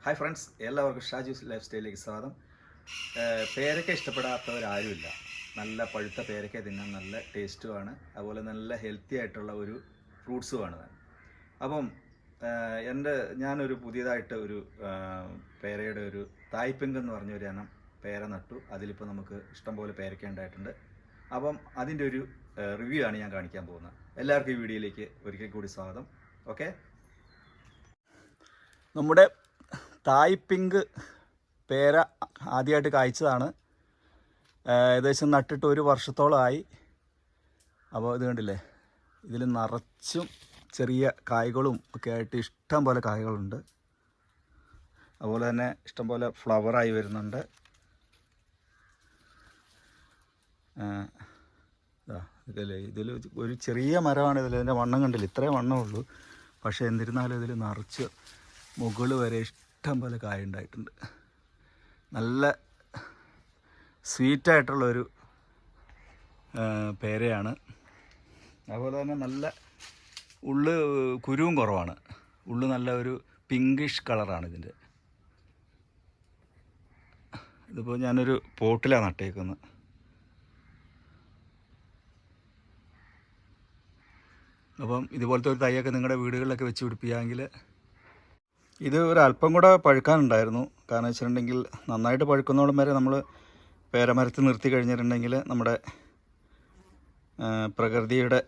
Hi friends, എല്ലാവർക്കും Shaju's life സ്റ്റൈലിലേക്ക് സ്വാഗതം. പേരക്ക ഇഷ്ടപ്പെടാത്തവരാരുമില്ല. നല്ല പഴുത്ത പേരക്ക തിന്നാൻ നല്ല ടേസ്റ്റുമാണ്, അതുപോലെ നല്ല ഹെൽത്തി ആയിട്ടുള്ള ഒരു ഫ്രൂട്ട്സുമാണ്. അപ്പം ഞാനൊരു പുതിയതായിട്ട് ഒരു പേരയുടെ ഒരു തായ്പിങ്ക് എന്ന് പറഞ്ഞൊരു ഇനം പേര നട്ടു. അതിലിപ്പോൾ നമുക്ക് ഇഷ്ടംപോലെ പേരക്ക ഉണ്ടായിട്ടുണ്ട്. അപ്പം അതിൻ്റെ ഒരു റിവ്യൂ ആണ് ഞാൻ കാണിക്കാൻ പോകുന്നത്. എല്ലാവർക്കും ഈ വീഡിയോയിലേക്ക് ഒരിക്കൽ കൂടി സ്വാഗതം. ഓക്കെ, നമ്മുടെ തായ്പിങ്ക് പേര ആദ്യമായിട്ട് കായ്ച്ചതാണ്. ഏകദേശം നട്ടിട്ട് 1 വർഷത്തോളമായി. അപ്പോൾ ഇത് കണ്ടില്ലേ, ഇതിൽ നിറച്ചും ചെറിയ കായ്കളും ഒക്കെ ആയിട്ട് ഇഷ്ടം പോലെ കായ്കളുണ്ട്. അതുപോലെ തന്നെ ഇഷ്ടം പോലെ ഫ്ലവറായി വരുന്നുണ്ട്. ഇതല്ലേ, ഇതിൽ ഒരു ചെറിയ മരമാണ്. ഇതിൻ്റെ വണ്ണം കണ്ടില്ല, ഇത്രയും വണ്ണമുള്ളൂ. പക്ഷേ എന്നിരുന്നാലും ഇതിൽ നിറച്ച് മുകളിൽ വരെ ഇഷ്ടം പോലെ കായ ഉണ്ടായിട്ടുണ്ട്. നല്ല സ്വീറ്റായിട്ടുള്ളൊരു പേരയാണ്. അതുപോലെ തന്നെ നല്ല കുരുവും കുറവാണ്. നല്ല ഒരു പിങ്കിഷ് കളറാണ് ഇതിൻ്റെ. ഇതിപ്പോൾ ഞാനൊരു പോട്ടിലാണ് നട്ടേക്കുന്നത്. അപ്പം ഇതുപോലത്തെ ഒരു തൈയൊക്കെ നിങ്ങളുടെ വീടുകളിലൊക്കെ വെച്ച് പിടിപ്പിക്കുകയെങ്കിൽ, ഇത് ഒരല്പം കൂടെ പഴുക്കാനുണ്ടായിരുന്നു. കാരണം വെച്ചിട്ടുണ്ടെങ്കിൽ നന്നായിട്ട് പഴുക്കുന്നോളം വരെ നമ്മൾ പേരമരത്തിൽ നിർത്തി കഴിഞ്ഞിട്ടുണ്ടെങ്കിൽ നമ്മുടെ പ്രകൃതിയുടെ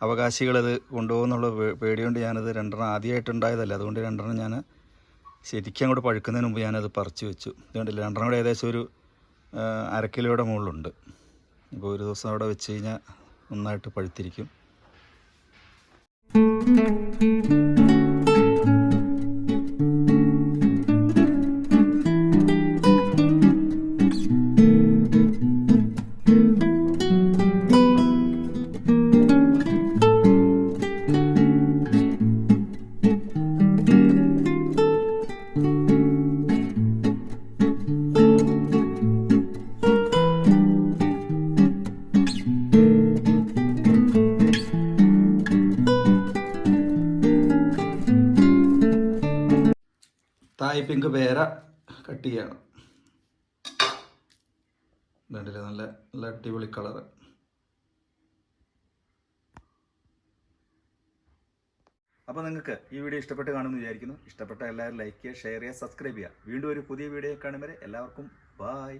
അവകാശികളത് കൊണ്ടുപോകുന്നുള്ള പേടിയുണ്ട്. ഞാനത് 2 ആദ്യമായിട്ടുണ്ടായതല്ല, അതുകൊണ്ട് 2 ഞാൻ ശരിക്കും അങ്ങോട്ട് പഴുക്കുന്നതിന് മുമ്പ് ഞാനത് പറിച്ച് വെച്ചു. ഇതുകൊണ്ടില്ല, 2 കൂടെ ഏകദേശം ഒരു 1/2 കിലോയുടെ മുകളിലുണ്ട്. ഇപ്പോൾ ഒരു ദിവസം അവിടെ വെച്ച് കഴിഞ്ഞാൽ നന്നായിട്ട് പഴുത്തിരിക്കും. തായ്പിങ്ക് പേര കട്ട് ചെയ്യണം. കണ്ടില്ലേ, നല്ല അടിപൊളി കളറ്. അപ്പോൾ നിങ്ങൾക്ക് ഈ വീഡിയോ ഇഷ്ടപ്പെട്ട് കാണുമെന്ന് വിചാരിക്കുന്നു. ഇഷ്ടപ്പെട്ട എല്ലാവരും ലൈക്ക് ചെയ്യുക, ഷെയർ ചെയ്യുക, സബ്സ്ക്രൈബ് ചെയ്യുക. വീണ്ടും ഒരു പുതിയ വീഡിയോ കാണും വരെ എല്ലാവർക്കും ബായ്.